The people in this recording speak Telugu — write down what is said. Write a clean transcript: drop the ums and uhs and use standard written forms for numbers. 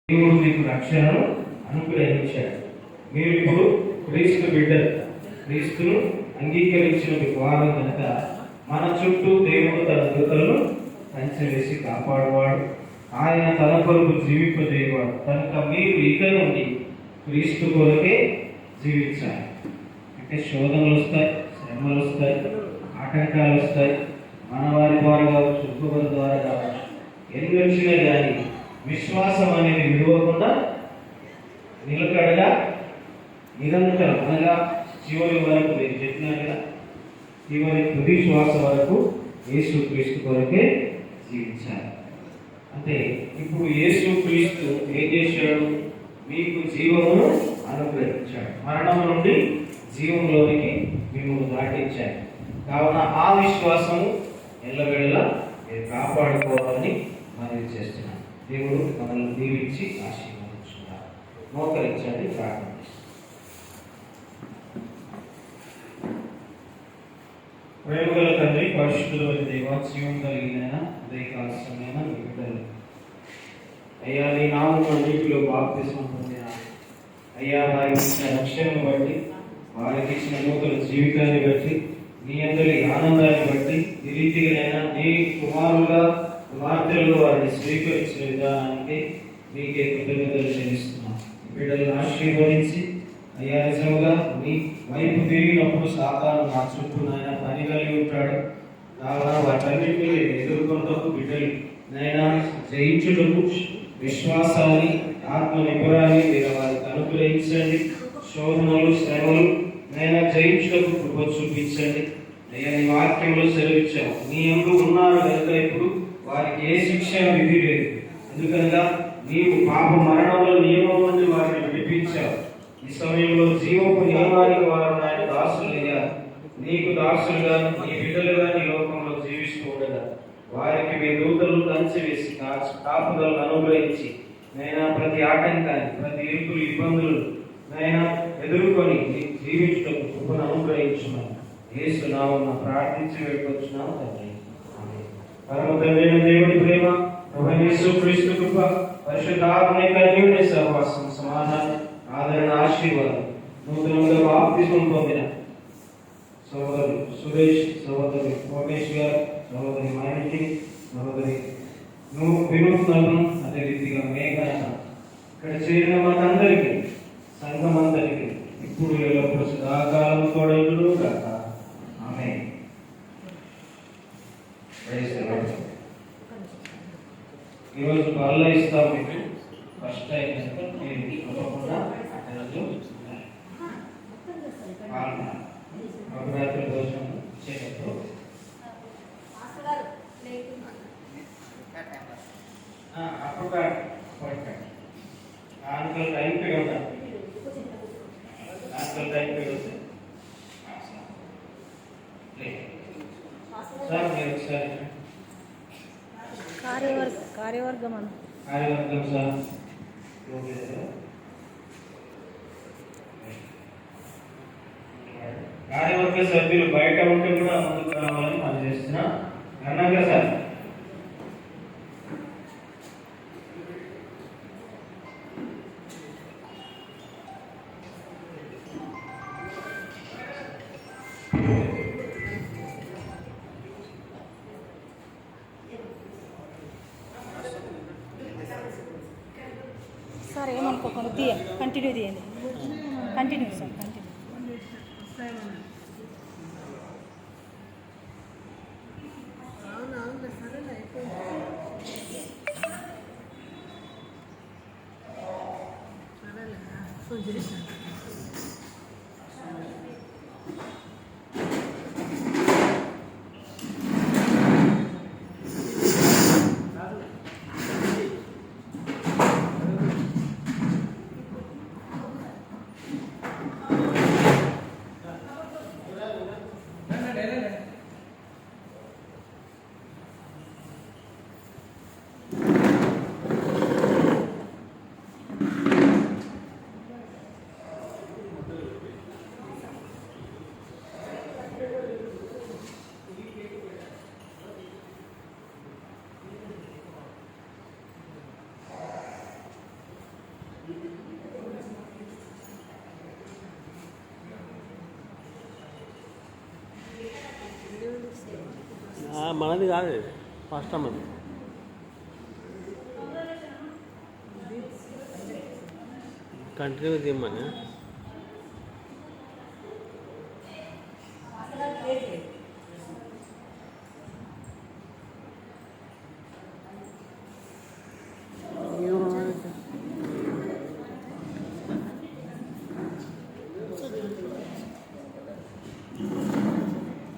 దేవుడు మీకు రక్షణను అనుగ్రహించాడు. మీరు ఇప్పుడు క్రీస్తు బిడ్డలు, క్రీస్తును అంగీకరించిన వారం కనుక మన చుట్టూ దేవుడు తన దూతలను కంచెవేసి కాపాడువాడు. ఆయన తన కొరకు జీవింపజేయవాడు కనుక మీరు ఇక నుండి క్రీస్తు కొరకే జీవించాలి. అంటే శోధనలు వస్తాయి, శ్రమలు వస్తాయి, ఆటంకాలు వస్తాయి, మన వారి ద్వారా కావచ్చు, ఇంకొకరి ద్వారా కావచ్చు. ఎన్ని వచ్చినా కానీ విశ్వాసం అనేది విడవకుండా నిలకడగా నిరంతరం అనగా చివరి వరకు నేను చెప్పినా కదా, చివరి తుది శ్వాస వరకు యేసు క్రీస్తు కొరకే జీవించాలి. అంటే ఇప్పుడు యేసు క్రీస్తు ఏం చేశాడు? మీకు జీవమును అనుగ్రహించాడు. మరణం నుండి జీవంలోనికి మిమ్మల్ని దాటించాడు. కావున ఆ విశ్వాసము ఎల్లవేళలా మీరు కాపాడుకోవాలని మనం చేస్తున్నాం. దేవుడు మనల్ని దీవించి ఆశీర్వదించున్నారు. మోకరించండి, ప్రార్థన. ప్రేమగల తండ్రి, పరిశుద్ధులైన దేవా, జీవం కలిగిన ఉదయకాలమైన మీ బిడ్డలు అయ్యా, నీ నామం అన్నింటిలో బాప్తిస్మం పొందిన అయ్యా, వారికి ఇచ్చిన రక్షణను బట్టి, వారికి ఇచ్చిన నూతన జీవితాన్ని బట్టి, నీ అందరి ఆనందాన్ని బట్టి, ఈ రీతిగానైనా నీ కుమారులుగా కుమార్తెలు వారిని స్వీకరించిన విధానానికి మీకే కృతజ్ఞతలు చెల్లిస్తున్నాం. బిడ్డలను ఆశీర్వదించి అయ్యా, నిజంగా నీ వైపు తిరిగినప్పుడు సాతాను నా చుట్టూ నాయన పని కలిగి ఉంటాడు. కావున వాటన్నిటిని ఎదుర్కొంటూ బిడ్డలు నైనా జయించుటకు విశ్వాసాన్ని, ఆత్మ నిపుణాన్ని మీరు వారికి అనుగ్రహించండి. శోధనలు, శ్రమలు నైనా జయించుటకు కృప చూపించండి. అయ్యా, నీ వాక్యంలో సెలవిచ్చావు, నీ యందు ఉన్నారు కనుక ఇప్పుడు వారికి ఏ శిక్ష విధి లేదు. ఎందుకనగా నీవు పాప మరణంలో నియమం నుండి వారిని విడిపించావు. ఈ సమయంలో జీవపు నియమానికి వారు నాయన దాసులుగా, నీకు దాసులుగా, నీ బిడ్డలుగా నీ లోకంలో జీవిస్తూ ఉండగా వారికి మీ దూతలు కంచి వేసి కాపుదలను అనుగ్రహించి నైనా ప్రతి ఆటంకాన్ని, ప్రతి ఇరుకులు, ఇబ్బందులు నైనా ఎదుర్కొని జీవించటకు కృపను అనుగ్రహించున్నాను. యేసు నామమున ప్రార్థించి వేడుకొచ్చున్నాము తండ్రి. పరమ తండ్రైన దేవుడి ప్రేమ, ప్రభువైన యేసు క్రీస్తు కృప, పరిశుద్ధాత్మ కన్యుని సహవాసం, సమాధానం, ఆదరణ, ఆశీర్వాదం నూతనంగా బాప్తిస్మం పొందిన సహోదరులు సురేష్, సహోదరి మోమేష్ గారు, సహోదరి మానిటి, సహోదరి వినూత్నం, అదే రీతిగా మేఘన, ఇక్కడ చేరిన మనందరికీ, సంఘమందరికీ ఇప్పుడు ఎల్లప్పుడు సదాకాలం తోడేళ్ళు కాక. ఆమేన్. ఈరోజు బల్ల ఇస్తాం మీకు. ఫస్ట్ టైం మీరు తప్పకుండా అపరాత్రి దోషం ఇచ్చేటప్పుడు అప్పుడు ఆంకల్ టైం పీరియడ్ ఉండాలి. ఆంకల్ టైం పీరియడ్ వస్తే సార్ మీరు ఒకసారి కార్యవర్గం సార్ కార్యవర్గ సభ్యులు బయట ఉంటే కూడా ముందుకు రావాలని మనం చేస్తున్నా. అన్నాక సార్ సార్ ఏమనుకోకుండా కంటిన్యూ తీయండి. Continue sir, continue. మనది కాదు ఇది ఫస్ట్ అమ్మది కంటిన్యూ తీయమని